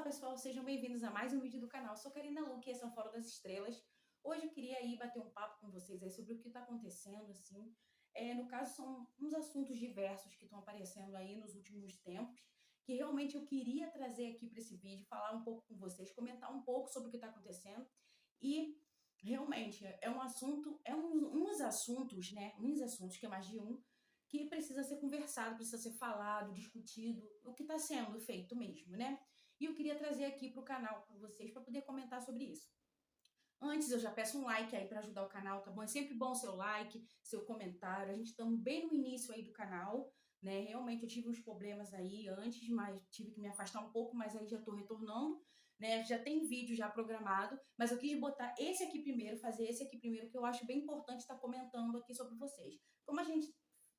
pessoal, sejam bem-vindos a mais um vídeo do canal. Eu sou Karina Luque e esse é o Fora das Estrelas. Hoje eu queria aí bater um papo com vocês aí sobre o que está acontecendo, assim. No caso, são uns assuntos diversos que estão aparecendo aí nos últimos tempos, que realmente eu queria trazer aqui para esse vídeo, falar um pouco com vocês, comentar um pouco sobre o que está acontecendo. E realmente é um assunto, uns assuntos, né? Uns assuntos, que é mais de um, que precisa ser conversado, precisa ser falado, discutido, o que está sendo feito mesmo, né? E eu queria trazer aqui para o canal para vocês, para poder comentar sobre isso. Antes, eu já peço um like aí para ajudar o canal, tá bom? É sempre bom seu like, seu comentário. A gente está bem no início aí do canal, né? Realmente eu tive uns problemas aí antes, mas tive que me afastar um pouco, mas aí já estou retornando, né? Já tem vídeo já programado, mas eu quis botar esse aqui primeiro, fazer esse aqui primeiro, que eu acho bem importante estar comentando aqui sobre vocês. Como a gente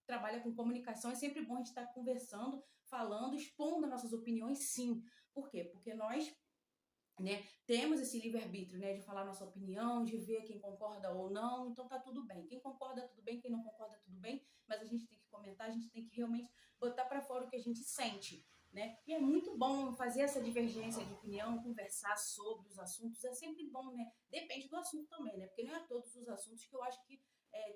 trabalha com comunicação, é sempre bom a gente estar conversando, falando, expondo nossas opiniões, sim. Por quê? Porque nós, né, temos esse livre-arbítrio, né, de falar nossa opinião, de ver quem concorda ou não, então tá tudo bem. Quem concorda, tudo bem, quem não concorda, tudo bem, mas a gente tem que comentar, a gente tem que realmente botar para fora o que a gente sente, né? E é muito bom fazer essa divergência de opinião, conversar sobre os assuntos, é sempre bom, né? Depende do assunto também, né? Porque não é todos os assuntos que eu acho que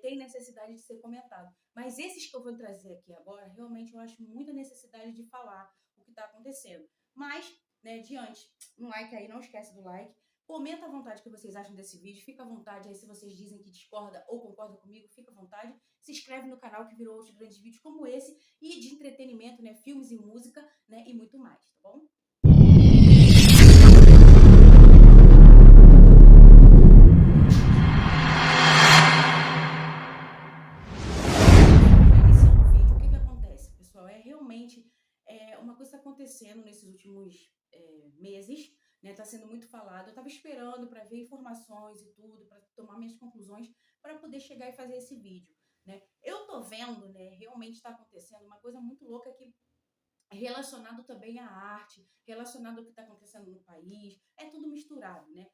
tem necessidade de ser comentado. Mas esses que eu vou trazer aqui agora, realmente eu acho muita necessidade de falar o que está acontecendo. Mas, né, diante, um like aí, não esquece do like. Comenta à vontade o que vocês acham desse vídeo. Fica à vontade aí se vocês dizem que discorda ou concorda comigo, fica à vontade. Se inscreve no canal que virou outros grandes vídeos como esse e de entretenimento, né, filmes e música, né, e muito mais, tá bom? Iniciando o vídeo, o que acontece, pessoal? Realmente uma coisa está acontecendo nesses últimos meses, né? Está sendo muito falado. Eu estava esperando para ver informações e tudo, para tomar minhas conclusões, para poder chegar e fazer esse vídeo, né? Eu tô vendo, né? Realmente está acontecendo uma coisa muito louca que relacionado também à arte, relacionado ao que está acontecendo no país, é tudo misturado, né?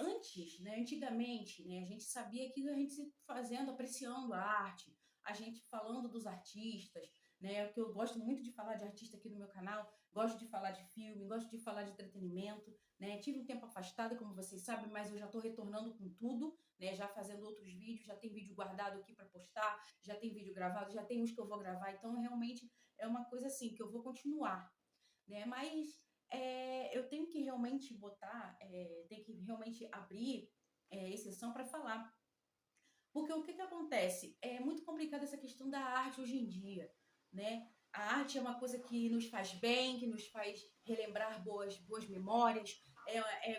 Antes, né, antigamente, né, a gente sabia que a gente fazendo, apreciando a arte, a gente falando dos artistas, né, que eu gosto muito de falar de artista aqui no meu canal, gosto de falar de filme, gosto de falar de entretenimento, né, tive um tempo afastada, como vocês sabem, mas eu já estou retornando com tudo, né, já fazendo outros vídeos, já tem vídeo guardado aqui para postar, já tem vídeo gravado, já tem uns que eu vou gravar, então realmente é uma coisa assim que eu vou continuar, né? Mas eu tenho que realmente botar, tem que realmente abrir exceção para falar. Porque o que acontece? É muito complicada essa questão da arte hoje em dia, né? A arte é uma coisa que nos faz bem, que nos faz relembrar boas memórias,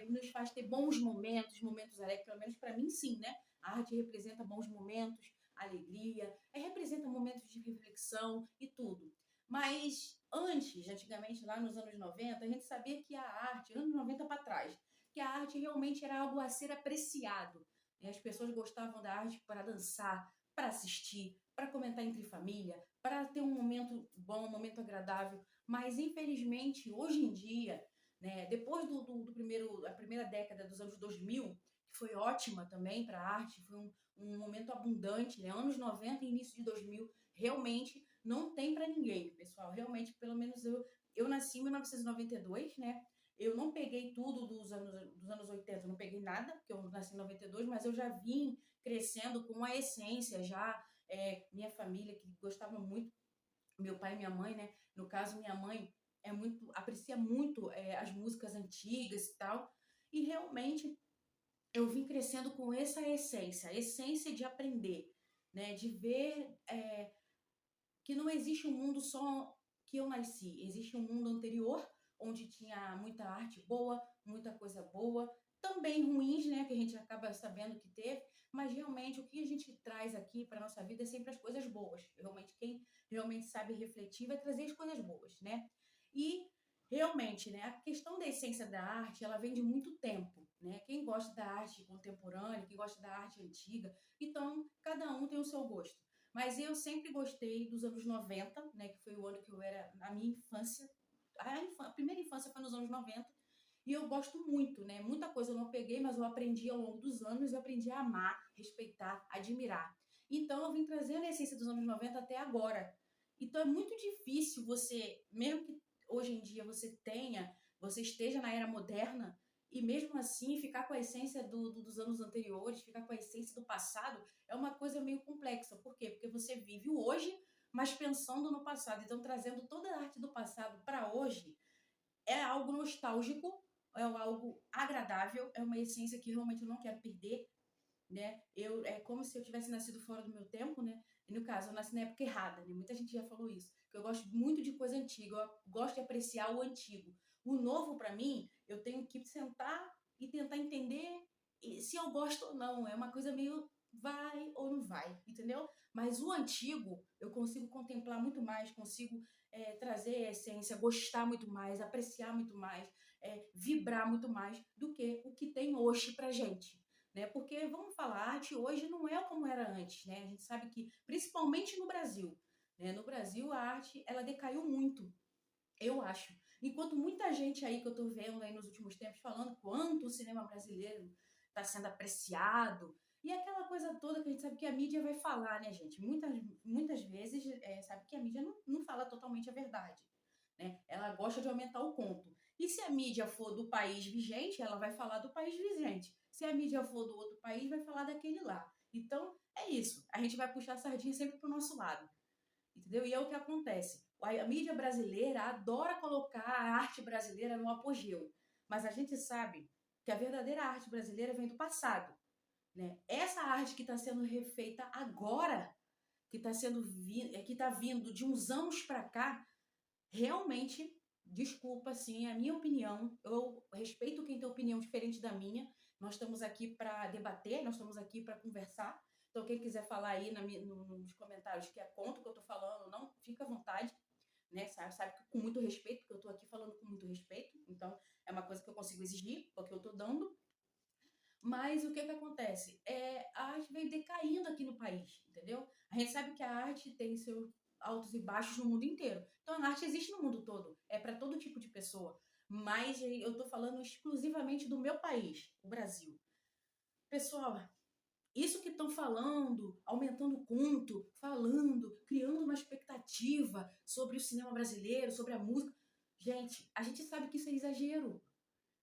nos faz ter bons momentos, momentos alegres, pelo menos para mim sim, né? A arte representa bons momentos, alegria, representa momentos de reflexão e tudo. Mas antigamente, lá nos anos 90, a gente sabia que a arte, anos 90 para trás, que a arte realmente era algo a ser apreciado. As pessoas gostavam da arte para dançar, para assistir, para comentar entre família, para ter um momento bom, um momento agradável. Mas, infelizmente, hoje em dia, né, depois a primeira década dos anos 2000, que foi ótima também para a arte, foi um momento abundante, né? Anos 90 e início de 2000, realmente não tem para ninguém, pessoal. Realmente, pelo menos eu nasci em 1992, né? Eu não peguei tudo dos anos 80, não peguei nada, porque eu nasci em 92, mas eu já vim crescendo com a essência já, minha família que gostava muito, meu pai e minha mãe, né? No caso, minha mãe aprecia muito as músicas antigas e tal, e realmente eu vim crescendo com essa essência, a essência de aprender, né? De ver que não existe um mundo só que eu nasci, existe um mundo anterior, onde tinha muita arte boa, muita coisa boa, também ruins, né, que a gente acaba sabendo que teve, mas realmente o que a gente traz aqui para nossa vida é sempre as coisas boas. Realmente quem realmente sabe refletir vai trazer as coisas boas, né? E realmente, né, a questão da essência da arte, ela vem de muito tempo, né? Quem gosta da arte contemporânea, quem gosta da arte antiga, então cada um tem o seu gosto. Mas eu sempre gostei dos anos 90, né, que foi o ano que eu era na minha infância. A primeira infância foi nos anos 90. E eu gosto muito, né? Muita coisa eu não peguei, mas eu aprendi ao longo dos anos, eu aprendi a amar, respeitar, admirar. Então eu vim trazendo a essência dos anos 90 até agora. Então é muito difícil você, mesmo que hoje em dia você tenha, você esteja na era moderna e mesmo assim ficar com a essência dos anos anteriores, ficar com a essência do passado, é uma coisa meio complexa. Por quê? Porque você vive o hoje, mas pensando no passado. Então, trazendo toda a arte do passado para hoje é algo nostálgico, é algo agradável, é uma essência que realmente eu não quero perder, né? É como se eu tivesse nascido fora do meu tempo, né? E no caso, eu nasci na época errada, né? Muita gente já falou isso, que eu gosto muito de coisa antiga, eu gosto de apreciar o antigo. O novo, para mim, eu tenho que sentar e tentar entender se eu gosto ou não. É uma coisa meio vai ou não vai, entendeu? Mas o antigo, eu consigo contemplar muito mais, consigo trazer a essência, gostar muito mais, apreciar muito mais, vibrar muito mais do que o que tem hoje pra gente, né? Porque vamos falar, a arte hoje não é como era antes, né? A gente sabe que, principalmente no Brasil, né? No Brasil a arte ela decaiu muito, eu acho. Enquanto muita gente aí que eu tô vendo aí nos últimos tempos falando quanto o cinema brasileiro está sendo apreciado e aquela coisa toda que a gente sabe que a mídia vai falar, né, gente? Muitas vezes sabe que a mídia não fala totalmente a verdade, né? Ela gosta de aumentar o conto. E se a mídia for do país vigente, ela vai falar do país vigente. Se a mídia for do outro país, vai falar daquele lá. Então, é isso. A gente vai puxar a sardinha sempre pro nosso lado. Entendeu? E é o que acontece. A mídia brasileira adora colocar a arte brasileira no apogeu. Mas a gente sabe que a verdadeira arte brasileira vem do passado, né? Essa arte que está sendo refeita agora, que está vindo de uns anos para cá, realmente, desculpa, assim, é a minha opinião. Eu respeito quem tem opinião diferente da minha. Nós estamos aqui para debater, nós estamos aqui para conversar. Então, quem quiser falar aí nos comentários que é contra o que eu estou falando, não, fica à vontade, né? Sabe que com muito respeito, porque eu estou aqui falando com muito respeito. Então, é uma coisa que eu consigo exigir, porque eu estou dando. Mas o que acontece? A arte vem decaindo aqui no país, entendeu? A gente sabe que a arte tem seus altos e baixos no mundo inteiro. Então a arte existe no mundo todo, é para todo tipo de pessoa. Mas eu estou falando exclusivamente do meu país, o Brasil. Pessoal, isso que estão falando, aumentando o conto, falando, criando uma expectativa sobre o cinema brasileiro, sobre a música. Gente, a gente sabe que isso é exagero.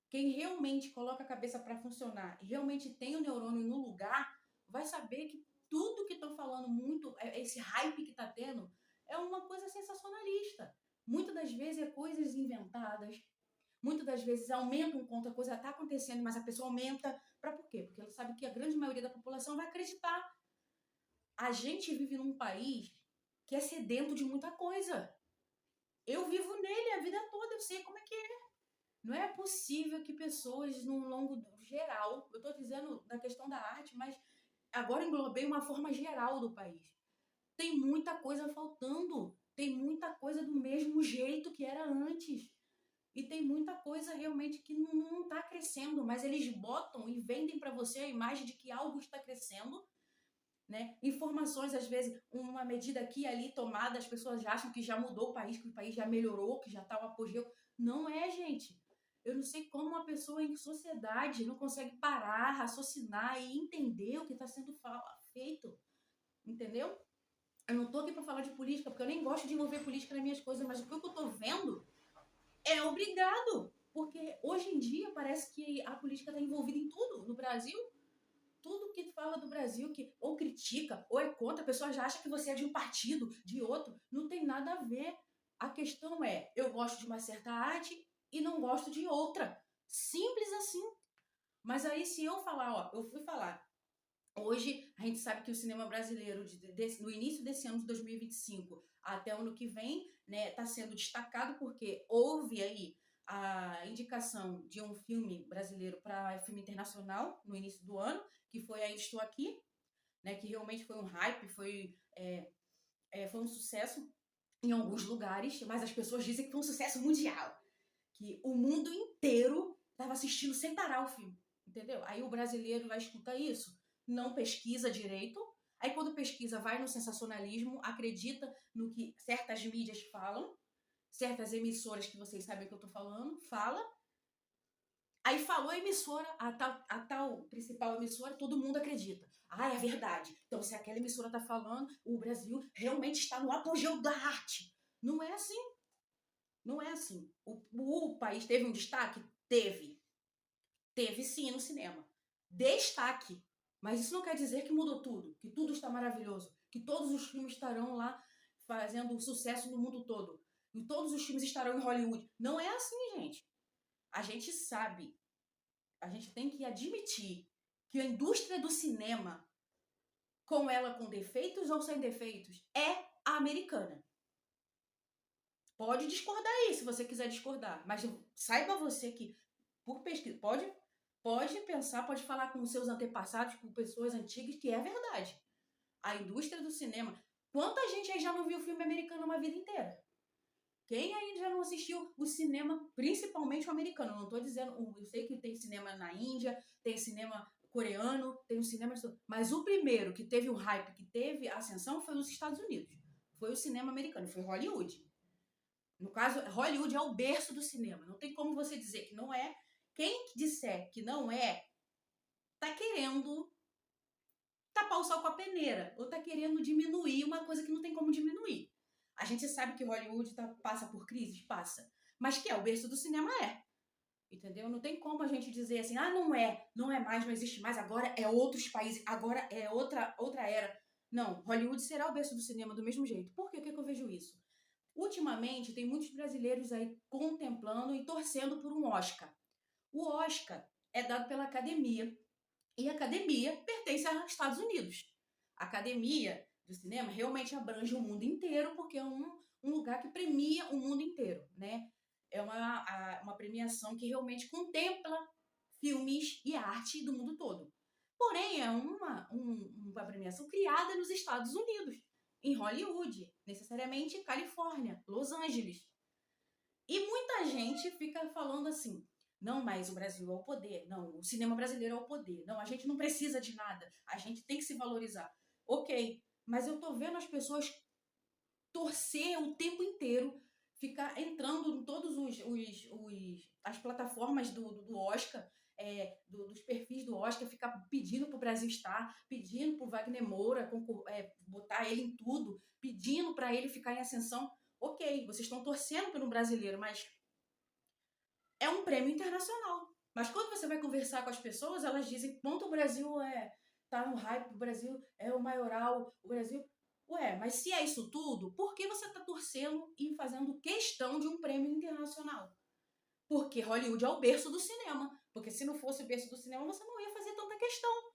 Quem realmente coloca a cabeça para funcionar e realmente tem o neurônio no lugar, vai saber que tudo que estão falando muito, esse hype que está tendo, é uma coisa sensacionalista. Muitas das vezes é coisas inventadas, muitas das vezes aumentam conta, a coisa está acontecendo, mas a pessoa aumenta. Para por quê? Porque ela sabe que a grande maioria da população vai acreditar. A gente vive num país que é sedento de muita coisa. Eu vivo nele a vida toda, eu sei como é que é. Não é possível que pessoas, no longo geral, eu estou dizendo da questão da arte, mas agora englobei uma forma geral do país. Tem muita coisa faltando, tem muita coisa do mesmo jeito que era antes. E tem muita coisa realmente que não está crescendo, mas eles botam e vendem para você a imagem de que algo está crescendo, né? Informações, às vezes, uma medida aqui e ali tomada, as pessoas já acham que já mudou o país, que o país já melhorou, que já está o apogeu. Não é, gente. Eu não sei como uma pessoa em sociedade não consegue parar, raciocinar e entender o que está sendo feito. Entendeu? Eu não estou aqui para falar de política, porque eu nem gosto de envolver política nas minhas coisas, mas o que eu estou vendo é obrigado. Porque hoje em dia parece que a política está envolvida em tudo no Brasil. Tudo que fala do Brasil, que ou critica ou é contra, a pessoa já acha que você é de um partido, de outro. Não tem nada a ver. A questão é, eu gosto de uma certa arte e não gosto de outra. Simples assim. Mas aí se eu falar, ó, eu fui falar. Hoje a gente sabe que o cinema brasileiro, no início desse ano de 2025 até o ano que vem, né, está sendo destacado porque houve aí a indicação de um filme brasileiro para filme internacional no início do ano, que foi Ainda Estou Aqui, né, que realmente foi um hype, foi um sucesso em alguns lugares, mas as pessoas dizem que foi um sucesso mundial, que o mundo inteiro estava assistindo sem parar o filme, entendeu? Aí o brasileiro vai escutar isso, não pesquisa direito, aí quando pesquisa vai no sensacionalismo, acredita no que certas mídias falam, certas emissoras que vocês sabem que eu tô falando, fala. Aí falou a emissora, a tal principal emissora, todo mundo acredita. Ah, é verdade. Então, se aquela emissora está falando, o Brasil realmente está no apogeu da arte. Não é assim. Não é assim. O país teve um destaque? Teve. Teve sim no cinema. Destaque. Mas isso não quer dizer que mudou tudo, que tudo está maravilhoso, que todos os filmes estarão lá fazendo sucesso no mundo todo. E todos os filmes estarão em Hollywood. Não é assim, gente. A gente sabe, a gente tem que admitir que a indústria do cinema, com ela com defeitos ou sem defeitos, é a americana. Pode discordar aí, se você quiser discordar. Mas saiba você que, por pesquisa, pode pensar, pode falar com seus antepassados, com pessoas antigas, que é verdade. A indústria do cinema... Quanta gente aí já não viu filme americano uma vida inteira? Quem aí já não assistiu o cinema, principalmente o americano? Não estou dizendo... Eu sei que tem cinema na Índia, tem cinema coreano, tem um cinema... Mas o primeiro que teve o hype, que teve a ascensão, foi nos Estados Unidos. Foi o cinema americano, foi Hollywood. No caso, Hollywood é o berço do cinema. Não tem como você dizer que não é. Quem disser que não é, tá querendo tapar o sol com a peneira. Ou tá querendo diminuir uma coisa que não tem como diminuir. A gente sabe que Hollywood passa por crises? Passa. Mas que é o berço do cinema, é. Entendeu? Não tem como a gente dizer assim, não é mais, não existe mais, agora é outros países, agora é outra era. Não, Hollywood será o berço do cinema do mesmo jeito. Por que eu vejo isso? Ultimamente, tem muitos brasileiros aí contemplando e torcendo por um Oscar. O Oscar é dado pela academia, e a academia pertence aos Estados Unidos. A academia do cinema realmente abrange o mundo inteiro, porque é um lugar que premia o mundo inteiro, né? É uma premiação que realmente contempla filmes e arte do mundo todo. Porém, é uma premiação criada nos Estados Unidos, em Hollywood, necessariamente Califórnia, Los Angeles. E muita gente fica falando assim, não, mas o Brasil é o poder, não, o cinema brasileiro é o poder, não, a gente não precisa de nada, a gente tem que se valorizar. Ok, mas eu tô vendo as pessoas torcer o tempo inteiro, ficar entrando em todos as plataformas do Oscar, dos perfis do Oscar, ficar pedindo pro Brasil estar, pedindo pro Wagner Moura botar ele em tudo, pedindo para ele ficar em ascensão. Ok, vocês estão torcendo pelo brasileiro, mas é um prêmio internacional. Mas quando você vai conversar com as pessoas, elas dizem que o Brasil tá no hype, o Brasil é o maioral, o Brasil... Ué, mas se é isso tudo, por que você está torcendo e fazendo questão de um prêmio internacional? Porque Hollywood é o berço do cinema. Porque se não fosse o berço do cinema, você não ia fazer tanta questão.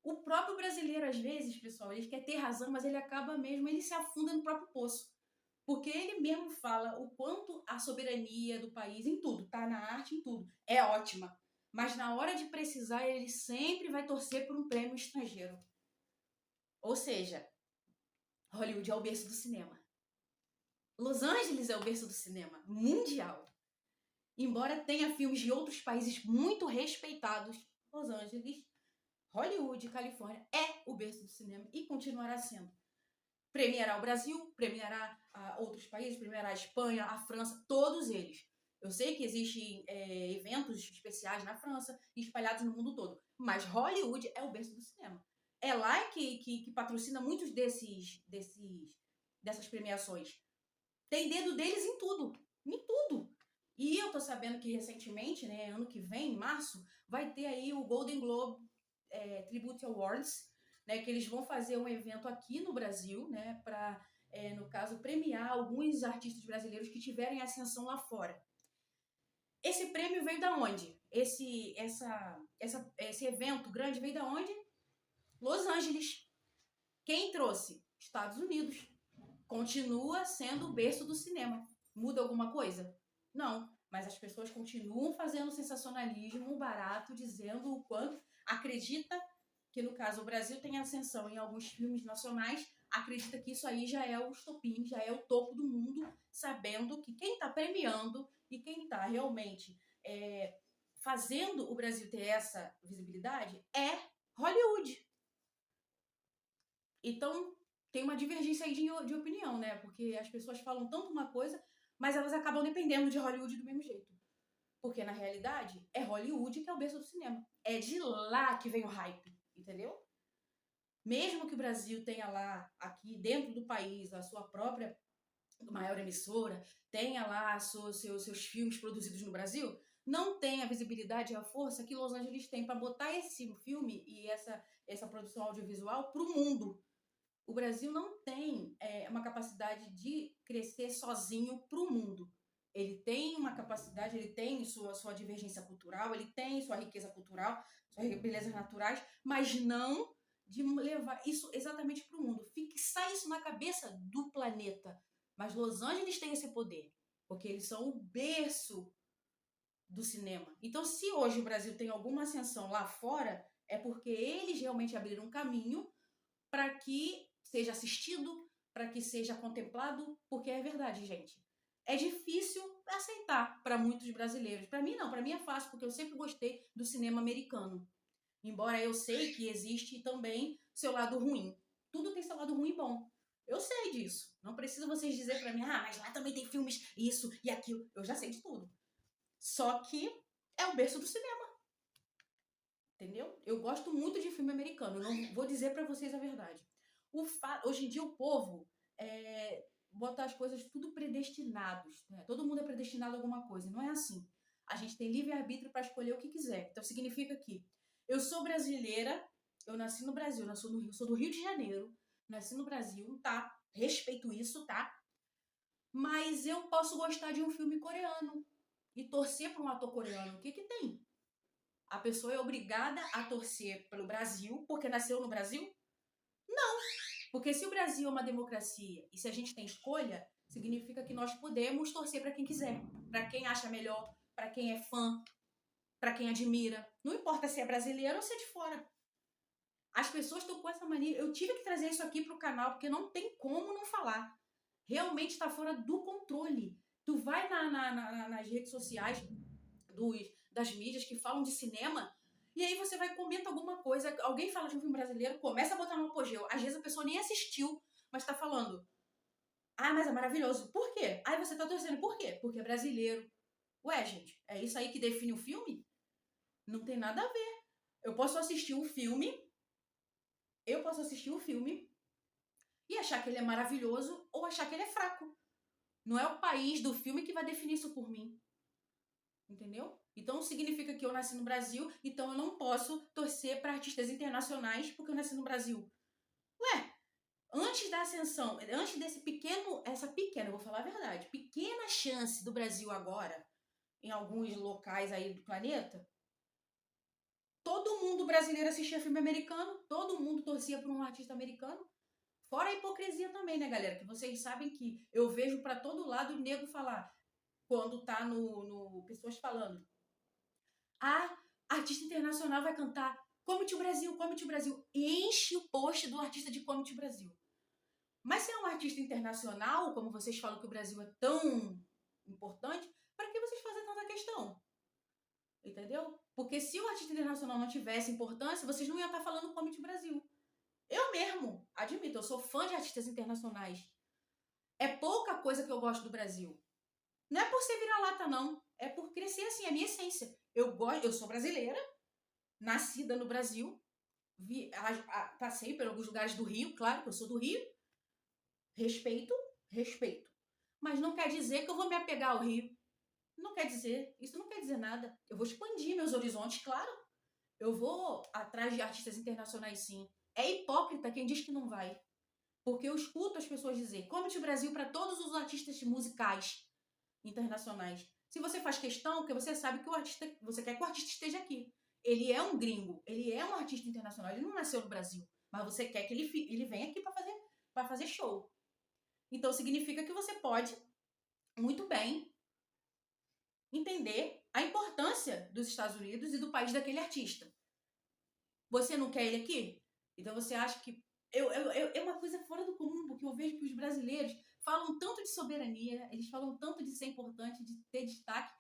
O próprio brasileiro, às vezes, pessoal, ele quer ter razão, mas ele acaba mesmo, ele se afunda no próprio poço. Porque ele mesmo fala o quanto a soberania do país, em tudo, tá? Na arte, em tudo, é ótima. Mas na hora de precisar, ele sempre vai torcer por um prêmio estrangeiro. Ou seja, Hollywood é o berço do cinema. Los Angeles é o berço do cinema mundial. Embora tenha filmes de outros países muito respeitados, Los Angeles, Hollywood, Califórnia é o berço do cinema e continuará sendo. Premiará o Brasil, premiará outros países, premiará a Espanha, a França, todos eles. Eu sei que existem eventos especiais na França e espalhados no mundo todo, mas Hollywood é o berço do cinema. É lá que patrocina muitos dessas premiações. Tem dedo deles em tudo, em tudo. E eu tô sabendo que recentemente, né, ano que vem, em março, vai ter aí o Golden Globe Tribute Awards, né, que eles vão fazer um evento aqui no Brasil, né, para, no caso, premiar alguns artistas brasileiros que tiverem ascensão lá fora. Esse prêmio veio da onde? Esse evento grande veio da onde? Los Angeles. Quem trouxe? Estados Unidos. Continua sendo o berço do cinema. Muda alguma coisa? Não, mas as pessoas continuam fazendo sensacionalismo barato, dizendo o quanto acredita que, no caso, o Brasil tem ascensão em alguns filmes nacionais, acredita que isso aí já é o estopim, já é o topo do mundo, sabendo que quem está premiando e quem está realmente fazendo o Brasil ter essa visibilidade é Hollywood. Então, tem uma divergência aí de opinião, né? Porque as pessoas falam tanto uma coisa, mas elas acabam dependendo de Hollywood do mesmo jeito. Porque, na realidade, é Hollywood que é o berço do cinema. É de lá que vem o hype, entendeu? Mesmo que o Brasil tenha lá, aqui dentro do país, a sua própria maior emissora, tenha lá seus filmes produzidos no Brasil, não tem a visibilidade e a força que Los Angeles tem para botar esse filme e essa produção audiovisual para o mundo. O Brasil não tem uma capacidade de crescer sozinho para o mundo. Ele tem uma capacidade, ele tem sua divergência cultural, ele tem sua riqueza cultural, suas belezas naturais, mas não de levar isso exatamente para o mundo. Fixar isso na cabeça do planeta. Mas Los Angeles tem esse poder, porque eles são o berço do cinema. Então, se hoje o Brasil tem alguma ascensão lá fora, é porque eles realmente abriram um caminho para que seja assistido, para que seja contemplado, porque é verdade, gente. É difícil aceitar para muitos brasileiros. Para mim não, para mim é fácil, porque eu sempre gostei do cinema americano. Embora eu sei que existe também seu lado ruim. Tudo tem seu lado ruim e bom. Eu sei disso. Não precisa vocês dizer para mim, mas lá também tem filmes isso e aquilo. Eu já sei de tudo. Só que é o berço do cinema. Entendeu? Eu gosto muito de filme americano. Não vou dizer para vocês a verdade. Hoje em dia o povo bota as coisas tudo predestinados. Né? Todo mundo é predestinado a alguma coisa. Não é assim. A gente tem livre-arbítrio para escolher o que quiser. Então significa que eu sou brasileira, eu nasci no Brasil, eu sou do Rio de Janeiro, nasci no Brasil, tá? Respeito isso, tá? Mas eu posso gostar de um filme coreano e torcer para um ator coreano. O que tem? A pessoa é obrigada a torcer pelo Brasil porque nasceu no Brasil? Não, porque se o Brasil é uma democracia e se a gente tem escolha, significa que nós podemos torcer para quem quiser, para quem acha melhor, para quem é fã, para quem admira. Não importa se é brasileiro ou se é de fora. As pessoas estão com essa mania. Eu tive que trazer isso aqui pro canal porque não tem como não falar. Realmente está fora do controle. Tu vai nas redes sociais das mídias que falam de cinema e aí você vai comentar alguma coisa, alguém fala de um filme brasileiro, começa a botar no apogeu. Às vezes a pessoa nem assistiu, mas tá falando. Mas é maravilhoso. Por quê? Aí você tá torcendo. Por quê? Porque é brasileiro. Ué, gente, é isso aí que define o filme? Não tem nada a ver. Eu posso assistir um filme e achar que ele é maravilhoso ou achar que ele é fraco. Não é o país do filme que vai definir isso por mim. Entendeu? Então significa que eu nasci no Brasil, então eu não posso torcer para artistas internacionais porque eu nasci no Brasil. Ué, antes da ascensão, antes eu vou falar a verdade, pequena chance do Brasil agora, em alguns locais aí do planeta, todo mundo brasileiro assistia filme americano, todo mundo torcia por um artista americano. Fora a hipocrisia também, né, galera? Que vocês sabem que eu vejo para todo lado o nego falar, quando tá no pessoas falando, artista internacional vai cantar Come-te o Brasil, Come-te o Brasil. Enche o post do artista de Come-te o Brasil. Mas se é um artista internacional, como vocês falam que o Brasil é tão importante, para que vocês fazem tanta questão? Entendeu? Porque se o artista internacional não tivesse importância, vocês não iam estar falando Come-te o Brasil. Eu mesmo, admito, eu sou fã de artistas internacionais. É pouca coisa que eu gosto do Brasil. Não é por ser vira-lata, não. É por crescer assim, é a minha essência. Eu sou brasileira, nascida no Brasil, passei por alguns lugares do Rio, claro que eu sou do Rio. Respeito. Mas não quer dizer que eu vou me apegar ao Rio. Não quer dizer, isso não quer dizer nada. Eu vou expandir meus horizontes, claro. Eu vou atrás de artistas internacionais, sim. É hipócrita quem diz que não vai. Porque eu escuto as pessoas dizer, Come-te o Brasil para todos os artistas musicais internacionais. Se você faz questão, porque você sabe que você quer que o artista esteja aqui. Ele é um gringo, ele é um artista internacional, ele não nasceu no Brasil, mas você quer que ele venha aqui para fazer show. Então significa que você pode muito bem entender a importância dos Estados Unidos e do país daquele artista. Você não quer ele aqui? Então você acha que é uma coisa fora do comum, porque eu vejo que os brasileiros falam tanto de soberania, eles falam tanto de ser importante, de ter destaque,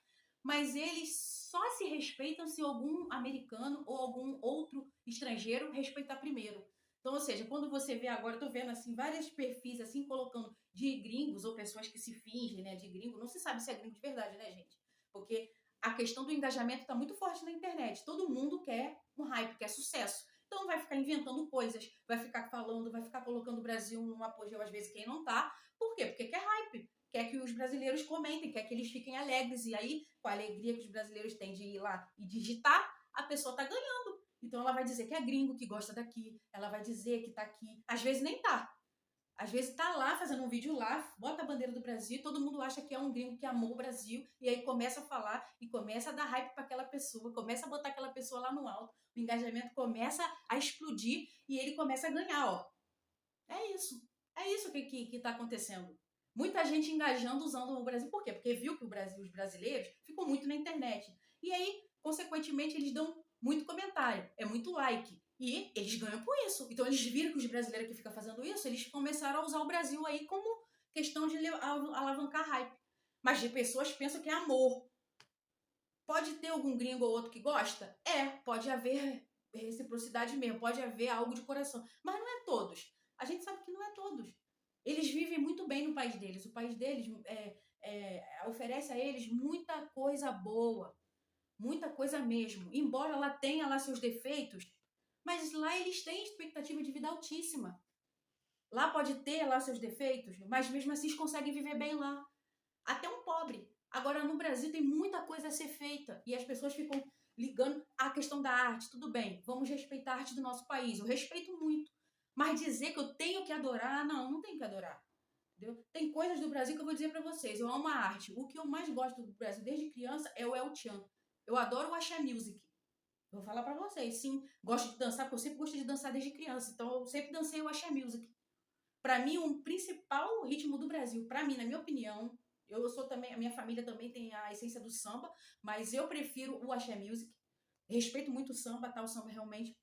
mas eles só se respeitam se algum americano ou algum outro estrangeiro respeitar primeiro. Então, ou seja, quando você vê agora, eu tô vendo assim vários perfis assim colocando de gringos ou pessoas que se fingem, né, de gringo, não se sabe se é gringo de verdade, né, gente? Porque a questão do engajamento está muito forte na internet. Todo mundo quer um hype, quer sucesso. Então vai ficar inventando coisas, vai ficar falando, vai ficar colocando o Brasil num apogeu, às vezes, quem não tá. Por quê? Porque quer hype, quer que os brasileiros comentem, quer que eles fiquem alegres. E aí, com a alegria que os brasileiros têm de ir lá e digitar, a pessoa tá ganhando. Então ela vai dizer que é gringo, que gosta daqui, ela vai dizer que tá aqui. Às vezes nem tá. Às vezes tá lá fazendo um vídeo lá, bota a bandeira do Brasil, todo mundo acha que é um gringo que amou o Brasil, e aí começa a falar e começa a dar hype para aquela pessoa, começa a botar aquela pessoa lá no alto, o engajamento começa a explodir e ele começa a ganhar, ó. É isso. É isso que tá acontecendo. Muita gente engajando usando o Brasil. Por quê? Porque viu que o Brasil, os brasileiros ficam muito na internet. E aí, consequentemente, eles dão muito comentário, é muito like. E eles ganham por isso. Então, eles viram que os brasileiros que ficam fazendo isso, eles começaram a usar o Brasil aí como questão de alavancar hype. Mas de pessoas que pensam que é amor. Pode ter algum gringo ou outro que gosta? É, pode haver reciprocidade mesmo, pode haver algo de coração. Mas não é todos. A gente sabe que não é todos. Eles vivem muito bem no país deles. O país deles oferece a eles muita coisa boa. Muita coisa mesmo. Embora lá tenha lá seus defeitos, mas lá eles têm expectativa de vida altíssima. Lá pode ter lá seus defeitos, mas mesmo assim eles conseguem viver bem lá. Até um pobre. Agora, no Brasil tem muita coisa a ser feita e as pessoas ficam ligando à questão da arte. Tudo bem, vamos respeitar a arte do nosso país. Eu respeito muito. Mas dizer que eu tenho que adorar, não, não tenho que adorar. Entendeu? Tem coisas do Brasil que eu vou dizer para vocês. Eu amo a arte. O que eu mais gosto do Brasil desde criança é o El Chan. Eu adoro o Axé Music. Vou falar para vocês, sim. Gosto de dançar, porque eu sempre gostei de dançar desde criança. Então, eu sempre dancei o Axé Music. Para mim, um principal ritmo do Brasil, para mim, na minha opinião, eu sou também, a minha família também tem a essência do samba, mas eu prefiro o axé music. Respeito muito o samba, tá? O samba realmente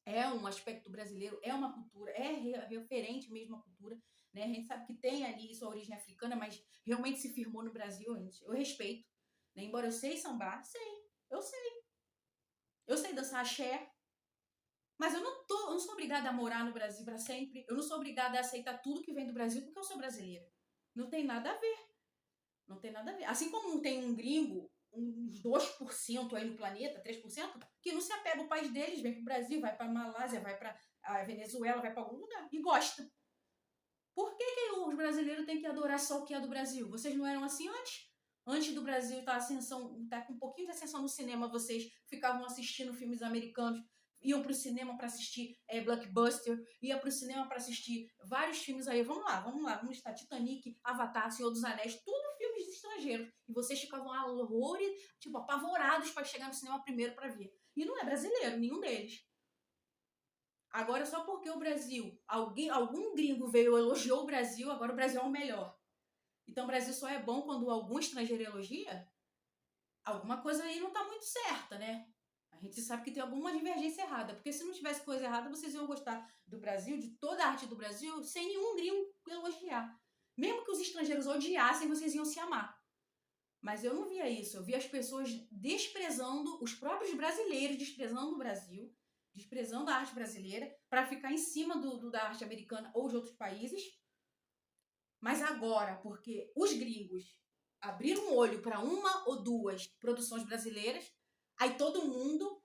é um aspecto brasileiro, é uma cultura, é referente mesmo à cultura, né? A gente sabe que tem ali sua origem africana, mas realmente se firmou no Brasil, eu respeito, né? Embora eu sei sambar, eu sei. Eu sei dançar axé, mas eu não sou obrigada a morar no Brasil para sempre. Eu não sou obrigada a aceitar tudo que vem do Brasil porque eu sou brasileira. Não tem nada a ver. Não tem nada a ver. Assim como tem um gringo, uns 2% aí no planeta, 3%, que não se apega ao país deles, vem para o Brasil, vai para a Malásia, vai para a Venezuela, vai para algum lugar e gosta. Por que os brasileiros têm que adorar só o que é do Brasil? Vocês não eram assim antes? Antes do Brasil estar com um pouquinho de ascensão no cinema, vocês ficavam assistindo filmes americanos, iam para o cinema para assistir blockbuster, ia para o cinema para assistir vários filmes aí. Vamos estar Titanic, Avatar, Senhor dos Anéis, tudo filmes estrangeiros. E vocês ficavam tipo, apavorados para chegar no cinema primeiro para ver. E não é brasileiro, nenhum deles. Agora, só porque o Brasil, algum gringo veio e elogiou o Brasil, agora o Brasil é o melhor. Então, o Brasil só é bom quando algum estrangeiro elogia? Alguma coisa aí não tá muito certa, né? A gente sabe que tem alguma divergência errada, porque se não tivesse coisa errada, vocês iam gostar do Brasil, de toda a arte do Brasil, sem nenhum gringo elogiar. Mesmo que os estrangeiros odiassem, vocês iam se amar. Mas eu não via isso. Eu via as pessoas desprezando, os próprios brasileiros desprezando o Brasil, desprezando a arte brasileira, para ficar em cima da arte americana ou de outros países. Mas agora, porque os gringos abriram o olho para uma ou duas produções brasileiras, aí todo mundo,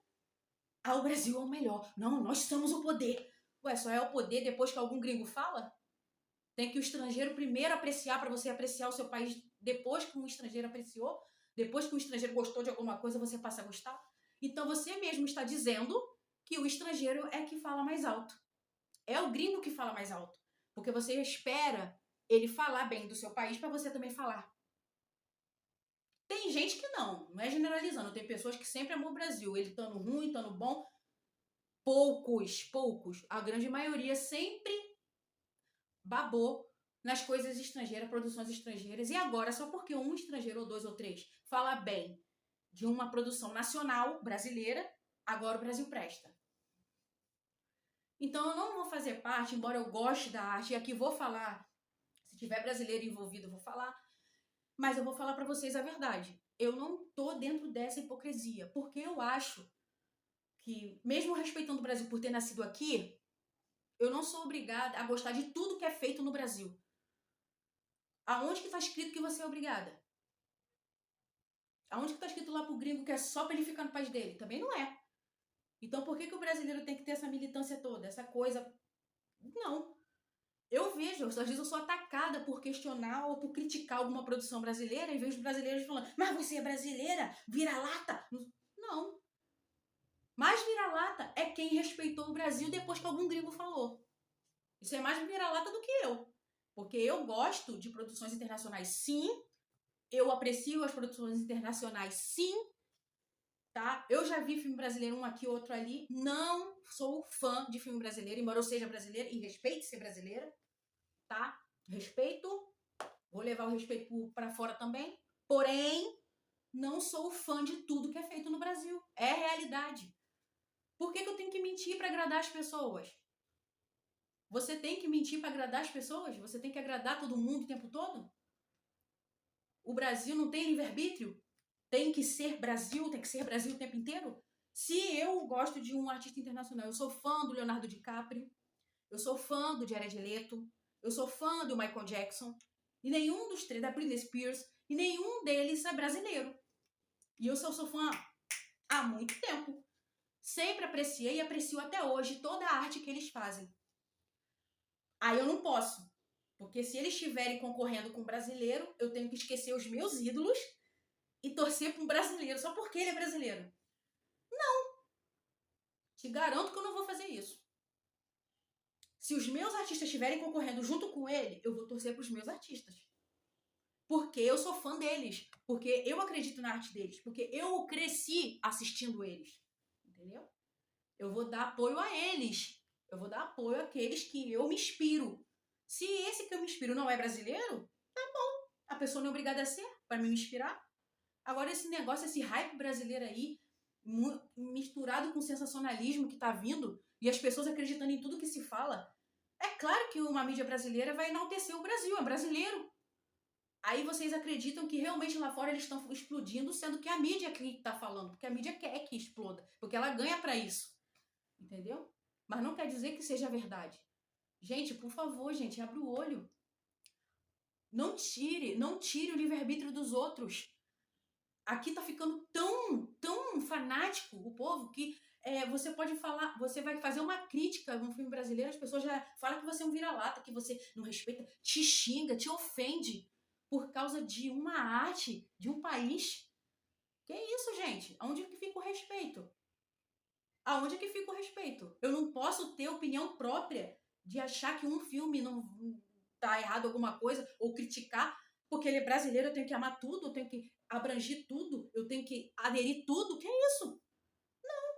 o Brasil é o melhor. Não, nós somos o poder. Ué, só é o poder depois que algum gringo fala? Tem que o estrangeiro primeiro apreciar para você apreciar o seu país depois que um estrangeiro apreciou? Depois que um estrangeiro gostou de alguma coisa, você passa a gostar? Então você mesmo está dizendo que o estrangeiro é que fala mais alto. É o gringo que fala mais alto. Porque você espera ele falar bem do seu país para você também falar. Tem gente que não é generalizando. Tem pessoas que sempre amam o Brasil. Ele estando ruim, estando bom. Poucos. A grande maioria sempre babou nas coisas estrangeiras, produções estrangeiras. E agora, só porque um estrangeiro, ou dois ou três, fala bem de uma produção nacional brasileira, agora o Brasil presta. Então eu não vou fazer parte, embora eu goste da arte, e aqui vou falar, se tiver brasileiro envolvido, eu vou falar, mas eu vou falar para vocês a verdade. Eu não tô dentro dessa hipocrisia, porque eu acho que, mesmo respeitando o Brasil por ter nascido aqui, eu não sou obrigada a gostar de tudo que é feito no Brasil. Aonde que tá escrito que você é obrigada? Aonde que tá escrito lá pro gringo que é só pra ele ficar no país dele? Também não é. Então por que que o brasileiro tem que ter essa militância toda, essa coisa? Não. Eu vejo, às vezes eu sou atacada por questionar ou por criticar alguma produção brasileira e vejo os brasileiros falando, mas você é brasileira? Vira-lata? Não. Mais vira-lata é quem respeitou o Brasil depois que algum gringo falou. Isso é mais vira-lata do que eu. Porque eu gosto de produções internacionais, sim. Eu aprecio as produções internacionais, sim. Tá? Eu já vi filme brasileiro, um aqui, outro ali. Não sou fã de filme brasileiro, embora eu seja brasileira e respeite ser brasileira. Tá? Respeito. Vou levar o respeito para fora também. Porém, não sou fã de tudo que é feito no Brasil. É realidade. Por que eu tenho que mentir para agradar as pessoas? Você tem que mentir para agradar as pessoas? Você tem que agradar todo mundo o tempo todo? O Brasil não tem livre-arbítrio? Tem que ser Brasil o tempo inteiro? Se eu gosto de um artista internacional, eu sou fã do Leonardo DiCaprio, eu sou fã do Jared Leto, eu sou fã do Michael Jackson, e nenhum dos três, da Britney Spears, e nenhum deles é brasileiro. E eu sou fã há muito tempo. Sempre apreciei e aprecio até hoje toda a arte que eles fazem. Aí eu não posso. Porque se eles estiverem concorrendo com um brasileiro, eu tenho que esquecer os meus ídolos e torcer para um brasileiro só porque ele é brasileiro. Não. Te garanto que eu não vou fazer isso. Se os meus artistas estiverem concorrendo junto com ele, eu vou torcer para os meus artistas. Porque eu sou fã deles. Porque eu acredito na arte deles. Porque eu cresci assistindo eles. Entendeu? Eu vou dar apoio a eles. Eu vou dar apoio àqueles que eu me inspiro. Se esse que eu me inspiro não é brasileiro, tá bom. A pessoa não é obrigada a ser para me inspirar. Agora esse negócio, esse hype brasileiro aí, misturado com o sensacionalismo que tá vindo e as pessoas acreditando em tudo que se fala, é claro que uma mídia brasileira vai enaltecer o Brasil, é brasileiro. Aí vocês acreditam que realmente lá fora eles estão explodindo, sendo que a mídia que tá falando, porque a mídia quer que exploda, porque ela ganha para isso. Entendeu? Mas não quer dizer que seja verdade. Gente, por favor, gente, abre o olho. Não tire o livre-arbítrio dos outros. Aqui tá ficando tão fanático o povo que você pode falar, você vai fazer uma crítica num filme brasileiro, as pessoas já falam que você é um vira-lata, que você não respeita, te xinga, te ofende por causa de uma arte de um país. Que isso, gente? Onde que fica o respeito? Aonde que fica o respeito? Eu não posso ter opinião própria de achar que um filme não tá errado alguma coisa ou criticar porque ele é brasileiro, eu tenho que amar tudo, eu tenho que abranger tudo, eu tenho que aderir tudo. Que é isso? Não.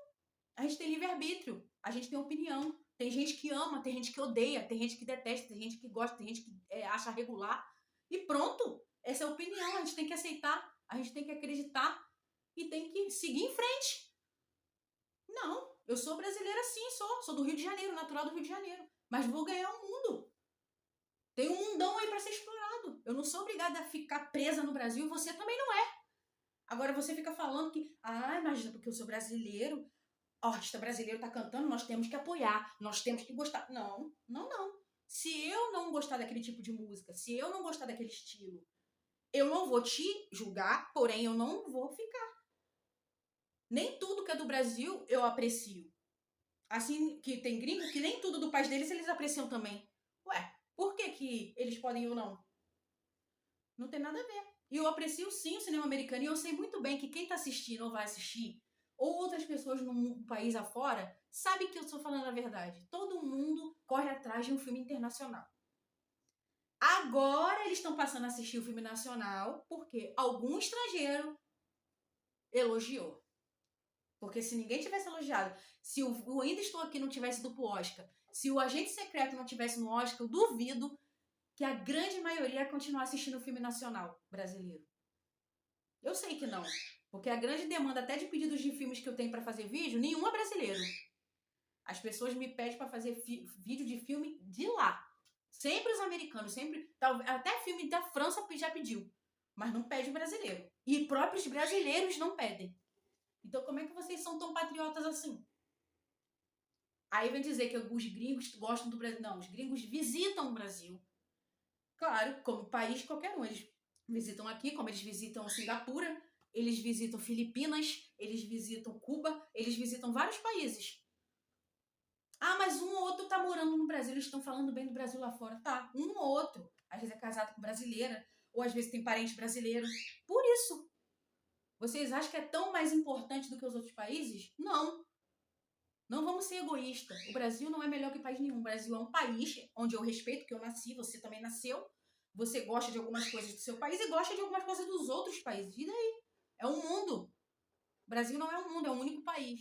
A gente tem livre-arbítrio, a gente tem opinião. Tem gente que ama, tem gente que odeia, tem gente que detesta, tem gente que gosta, tem gente que acha regular. E pronto, essa é a opinião, a gente tem que aceitar, a gente tem que acreditar e tem que seguir em frente. Não, eu sou brasileira sim, sou do Rio de Janeiro, natural do Rio de Janeiro, mas vou ganhar o mundo. Tem um mundão aí para ser explorado. Eu não sou obrigada a ficar presa no Brasil, você também não é. Agora você fica falando que, imagina, porque eu sou brasileiro, o artista brasileiro tá cantando, nós temos que apoiar, nós temos que gostar. Não. Se eu não gostar daquele tipo de música, se eu não gostar daquele estilo, eu não vou te julgar, porém eu não vou ficar. Nem tudo que é do Brasil eu aprecio. Assim, que tem gringo que nem tudo do país deles eles apreciam também. Ué, por que eles podem ou não? Não tem nada a ver. E eu aprecio sim o cinema americano e eu sei muito bem que quem tá assistindo ou vai assistir, ou outras pessoas no país afora, sabe que eu estou falando a verdade. Todo mundo corre atrás de um filme internacional. Agora eles estão passando a assistir o filme nacional porque algum estrangeiro elogiou. Porque se ninguém tivesse elogiado, se o Ainda Estou Aqui não tivesse ido pro Oscar, se o Agente Secreto não tivesse no Oscar, eu duvido que a grande maioria ia continuar assistindo o filme nacional brasileiro. Eu sei que não. Porque a grande demanda até de pedidos de filmes que eu tenho para fazer vídeo, nenhum é brasileiro. As pessoas me pedem para fazer vídeo de filme de lá. Sempre os americanos, sempre. Até filme da França já pediu. Mas não pede brasileiro. E próprios brasileiros não pedem. Então como é que vocês são tão patriotas assim? Aí vem dizer que os gringos gostam do Brasil. Não, os gringos visitam o Brasil. Claro, como país qualquer um. Eles visitam aqui, como eles visitam Singapura. eles visitam Filipinas, eles visitam Cuba, eles visitam vários países. Ah, mas um ou outro tá morando no Brasil, eles estão falando bem do Brasil lá fora. Tá, um ou outro. Às vezes é casado com brasileira, ou às vezes tem parente brasileiro. Por isso. Vocês acham que é tão mais importante do que os outros países? Não. Não vamos ser egoístas. O Brasil não é melhor que país nenhum. O Brasil é um país onde eu respeito, que eu nasci, você também nasceu. Você gosta de algumas coisas do seu país e gosta de algumas coisas dos outros países. E daí? É um mundo. O Brasil não é um mundo, é um único país.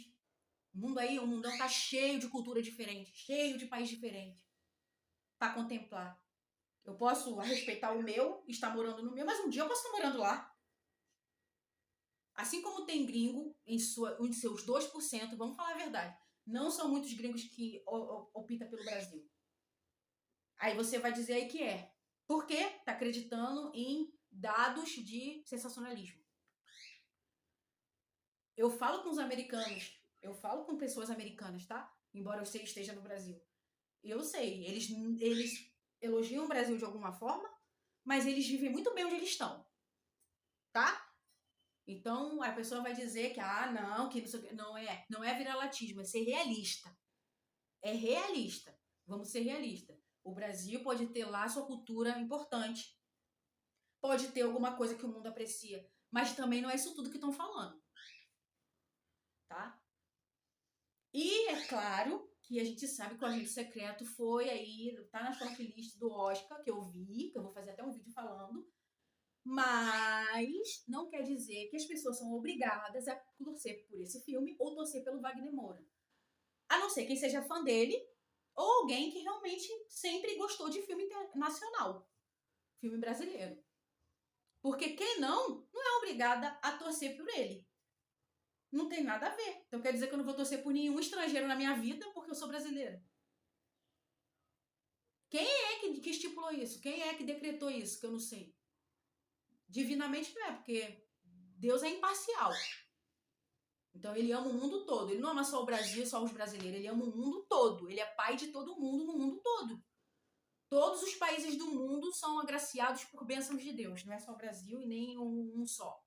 O mundo aí, o mundão tá cheio de cultura diferente, cheio de país diferente para contemplar. Eu posso respeitar o meu, estar morando no meu, mas um dia eu posso estar morando lá. Assim como tem gringo em seus 2%, vamos falar a verdade, não são muitos gringos que optam pelo Brasil. Aí você vai dizer aí que é. Por quê? Tá acreditando em dados de sensacionalismo. Eu falo com os americanos, eu falo com pessoas americanas, tá? Embora eu esteja no Brasil. Eu sei, eles elogiam o Brasil de alguma forma, mas eles vivem muito bem onde eles estão, tá? Então a pessoa vai dizer que, não, que não é viralatismo, é ser realista. É realista. Vamos ser realistas. O Brasil pode ter lá sua cultura importante, pode ter alguma coisa que o mundo aprecia, mas também não é isso tudo que estão falando, tá? E é claro que a gente sabe que o Agente Secreto foi aí, tá na shortlist do Oscar, que eu vi, que eu vou fazer até um vídeo falando, mas não quer dizer que as pessoas são obrigadas a torcer por esse filme ou torcer pelo Wagner Moura. A não ser quem seja fã dele ou alguém que realmente sempre gostou de filme internacional, filme brasileiro. Porque quem não é obrigada a torcer por ele. Não tem nada a ver. Então quer dizer que eu não vou torcer por nenhum estrangeiro na minha vida porque eu sou brasileira. Quem é que estipulou isso? Quem é que decretou isso? Que eu não sei. Divinamente não é, porque Deus é imparcial. Então ele ama o mundo todo. Ele não ama só o Brasil, só os brasileiros. Ele ama o mundo todo. Ele é pai de todo mundo no mundo todo. Todos os países do mundo são agraciados por bênçãos de Deus. Não é só o Brasil e nem um só.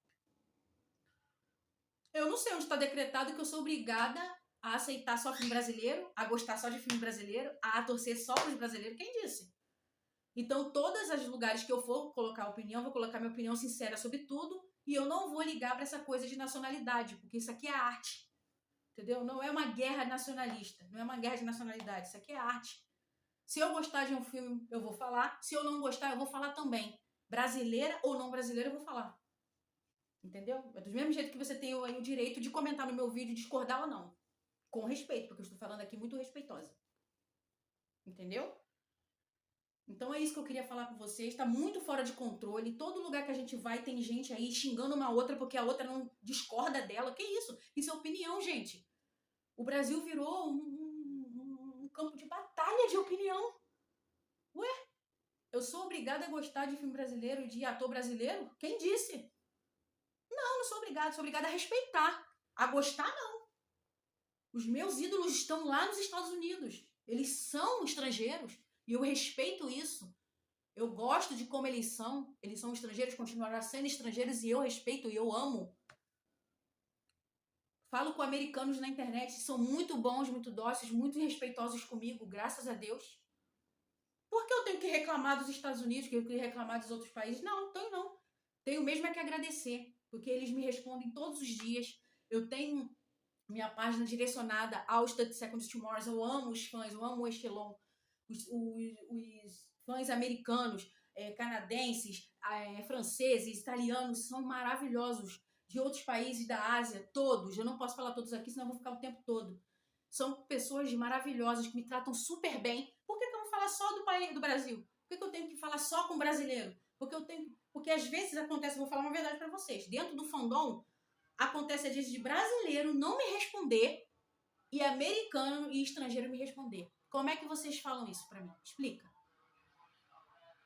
Eu não sei onde está decretado que eu sou obrigada a aceitar só filme brasileiro, a gostar só de filme brasileiro, a torcer só para os brasileiros. Quem disse? Então, todos os lugares que eu for colocar opinião, vou colocar minha opinião sincera sobre tudo e eu não vou ligar para essa coisa de nacionalidade, porque isso aqui é arte. Entendeu? Não é uma guerra nacionalista, não é uma guerra de nacionalidade, isso aqui é arte. Se eu gostar de um filme, eu vou falar. Se eu não gostar, eu vou falar também. Brasileira ou não brasileira, eu vou falar. Entendeu? É do mesmo jeito que você tem o direito de comentar no meu vídeo, discordar ou não. Com respeito, porque eu estou falando aqui muito respeitosa. Entendeu? Então é isso que eu queria falar com vocês. Está muito fora de controle. Todo lugar que a gente vai tem gente aí xingando uma outra porque a outra não discorda dela. Que isso? Isso é opinião, gente. O Brasil virou um campo de batalha de opinião. Ué? Eu sou obrigada a gostar de filme brasileiro e de ator brasileiro? Quem disse? Não sou obrigada. Sou obrigada a respeitar. A gostar, não. Os meus ídolos estão lá nos Estados Unidos. Eles são estrangeiros. E eu respeito isso. Eu gosto de como eles são. Eles são estrangeiros, continuarão sendo estrangeiros e eu respeito e eu amo. Falo com americanos na internet, são muito bons, muito dóceis, muito respeitosos comigo, graças a Deus. Por que eu tenho que reclamar dos Estados Unidos, que eu tenho que reclamar dos outros países? Não, não. Tenho mesmo é que agradecer, porque eles me respondem todos os dias. Eu tenho minha página direcionada aos 30 Seconds to Mars. Eu amo os fãs, eu amo o Echelon. Os fãs americanos, canadenses, franceses, italianos, são maravilhosos. De outros países da Ásia, todos. Eu não posso falar todos aqui, senão eu vou ficar o tempo todo. São pessoas maravilhosas que me tratam super bem. Por que eu não falar só do Brasil? Por que eu tenho que falar só com brasileiro? Porque às vezes acontece, vou falar uma verdade para vocês. Dentro do fandom, acontece às vezes de brasileiro não me responder e americano e estrangeiro me responder. Como é que vocês falam isso para mim? Explica.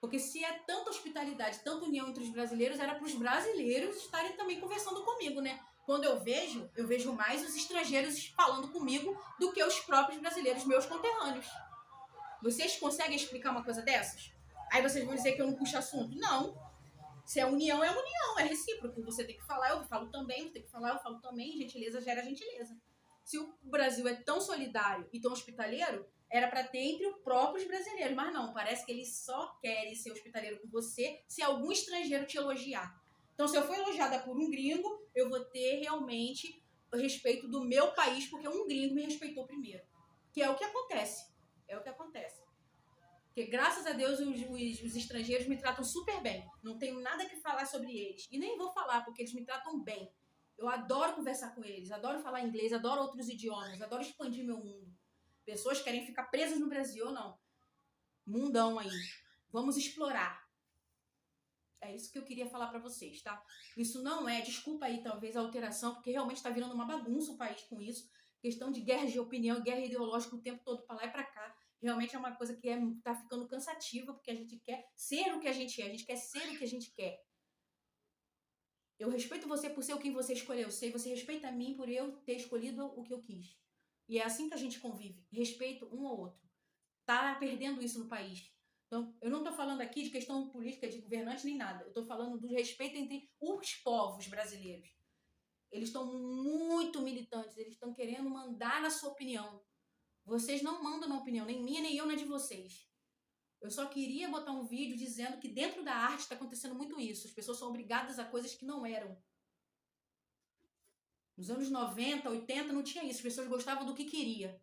Porque se é tanta hospitalidade, tanta união entre os brasileiros, era para os brasileiros estarem também conversando comigo, né? Quando eu vejo mais os estrangeiros falando comigo do que os próprios brasileiros, meus conterrâneos. Vocês conseguem explicar uma coisa dessas? Aí vocês vão dizer que eu não puxo assunto? Não. Se é união, é união, é recíproco. Você tem que falar, eu falo também, você tem que falar, eu falo também. Gentileza gera gentileza. Se o Brasil é tão solidário e tão hospitaleiro, era para ter entre os próprios brasileiros. Mas não, parece que eles só querem ser hospitaleiro com você se algum estrangeiro te elogiar. Então, se eu for elogiada por um gringo, eu vou ter realmente o respeito do meu país, porque um gringo me respeitou primeiro. Que é o que acontece. É o que acontece. Porque, graças a Deus, os estrangeiros me tratam super bem. Não tenho nada que falar sobre eles. E nem vou falar, porque eles me tratam bem. Eu adoro conversar com eles, adoro falar inglês, adoro outros idiomas, adoro expandir meu mundo. Pessoas querem ficar presas no Brasil ou não. Mundão aí. Vamos explorar. É isso que eu queria falar pra vocês, tá? Isso não é, desculpa aí talvez a alteração, porque realmente tá virando uma bagunça o país com isso. Questão de guerra de opinião, guerra ideológica o tempo todo pra lá e pra cá. Realmente é uma coisa que tá ficando cansativa, porque a gente quer ser o que a gente quer ser o que a gente quer. Eu respeito você por ser o que você escolheu ser, você respeita a mim por eu ter escolhido o que eu quis. E é assim que a gente convive, respeito um ao outro. Tá perdendo isso no país. Então, eu não estou falando aqui de questão política, de governante, nem nada. Eu estou falando do respeito entre os povos brasileiros. Eles estão muito militantes, eles estão querendo mandar na sua opinião. Vocês não mandam na opinião, nem minha, nem eu, nem de vocês. Eu só queria botar um vídeo dizendo que dentro da arte está acontecendo muito isso. As pessoas são obrigadas a coisas que não eram. Nos anos 90, 80 não tinha isso. As pessoas gostavam do que queria.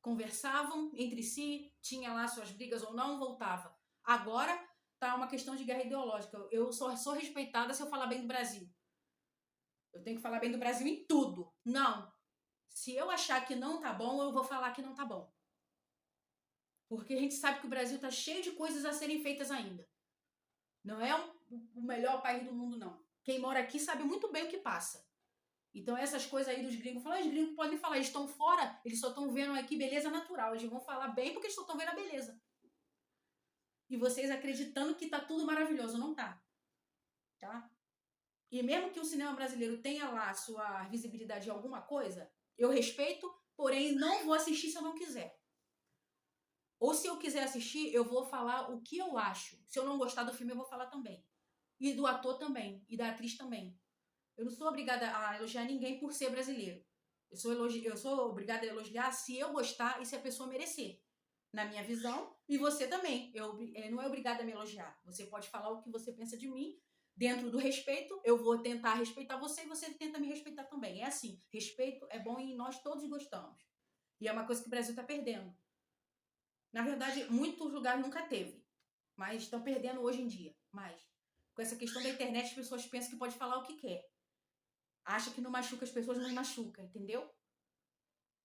Conversavam entre si, tinha lá suas brigas ou não, voltava. Agora tá uma questão de guerra ideológica. Eu só sou respeitada se eu falar bem do Brasil. Eu tenho que falar bem do Brasil em tudo. Não. Se eu achar que não tá bom, eu vou falar que não tá bom. Porque a gente sabe que o Brasil tá cheio de coisas a serem feitas ainda. Não é o melhor país do mundo, não. Quem mora aqui sabe muito bem o que passa. Então essas coisas aí dos gringos, falam, os gringos podem falar, eles estão fora, eles só estão vendo aqui beleza natural, eles vão falar bem porque eles só estão vendo a beleza. E vocês acreditando que tá tudo maravilhoso, não tá. Tá? E mesmo que o cinema brasileiro tenha lá sua visibilidade em alguma coisa, eu respeito, porém não vou assistir se eu não quiser. Ou se eu quiser assistir, eu vou falar o que eu acho. Se eu não gostar do filme, eu vou falar também. E do ator também, e da atriz também. Eu não sou obrigada a elogiar ninguém por ser brasileiro. Eu sou obrigada a elogiar se eu gostar e se a pessoa merecer. Na minha visão, e você também. Não é obrigada a me elogiar. Você pode falar o que você pensa de mim, dentro do respeito, eu vou tentar respeitar você e você tenta me respeitar também. É assim, respeito é bom e nós todos gostamos. E é uma coisa que o Brasil está perdendo. Na verdade, muitos lugares nunca teve, mas estão perdendo hoje em dia. Mas, com essa questão da internet, as pessoas pensam que pode falar o que quer. Acha que não machuca as pessoas, mas machuca, entendeu?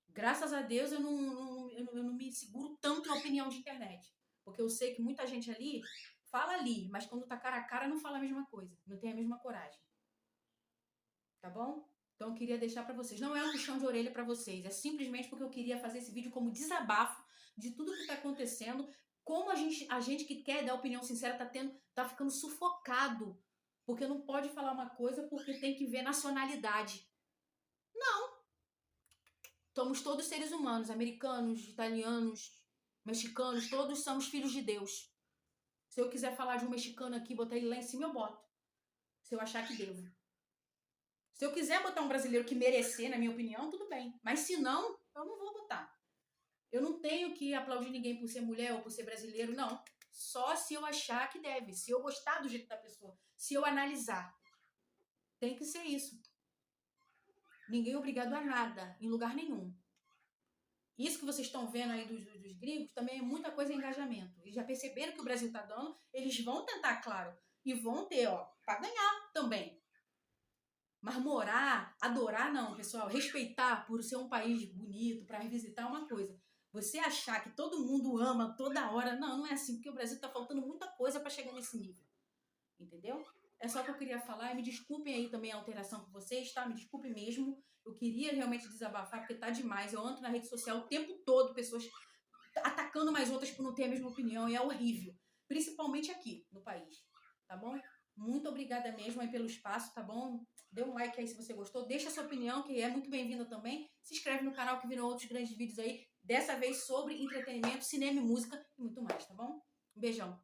Graças a Deus eu não me seguro tanto na opinião de internet. Porque eu sei que muita gente ali fala ali, mas quando tá cara a cara não fala a mesma coisa. Não tem a mesma coragem. Tá bom? Então eu queria deixar pra vocês. Não é um puxão de orelha pra vocês. É simplesmente porque eu queria fazer esse vídeo como desabafo de tudo que tá acontecendo. Como a gente que quer dar opinião sincera tá ficando sufocado. Porque não pode falar uma coisa porque tem que ver nacionalidade. Não. Somos todos seres humanos, americanos, italianos, mexicanos, todos somos filhos de Deus. Se eu quiser falar de um mexicano aqui, botar ele lá em cima, eu boto. Se eu achar que devo. Se eu quiser botar um brasileiro que merecer, na minha opinião, tudo bem. Mas se não, eu não vou botar. Eu não tenho que aplaudir ninguém por ser mulher ou por ser brasileiro, não. Só se eu achar que deve. Se eu gostar do jeito da pessoa. Se eu analisar. Tem que ser isso. Ninguém é obrigado a nada, em lugar nenhum. Isso que vocês estão vendo aí dos gringos também é muita coisa em engajamento. Eles já perceberam que o Brasil está dando, eles vão tentar, claro. E vão ter, ó, para ganhar também. Mas morar, adorar não, pessoal. Respeitar por ser um país bonito, para revisitar uma coisa. Você achar que todo mundo ama toda hora, não é assim, porque o Brasil está faltando muita coisa para chegar nesse nível. Entendeu? É só o que eu queria falar. E me desculpem aí também a alteração com vocês, tá? Me desculpem mesmo. Eu queria realmente desabafar, porque tá demais. Eu ando na rede social o tempo todo, pessoas atacando mais outras por não ter a mesma opinião. E é horrível. Principalmente aqui, no país. Tá bom? Muito obrigada mesmo aí pelo espaço, tá bom? Dê um like aí se você gostou. Deixa a sua opinião, que é muito bem-vinda também. Se inscreve no canal que virão outros grandes vídeos aí. Dessa vez sobre entretenimento, cinema e música e muito mais, tá bom? Um beijão.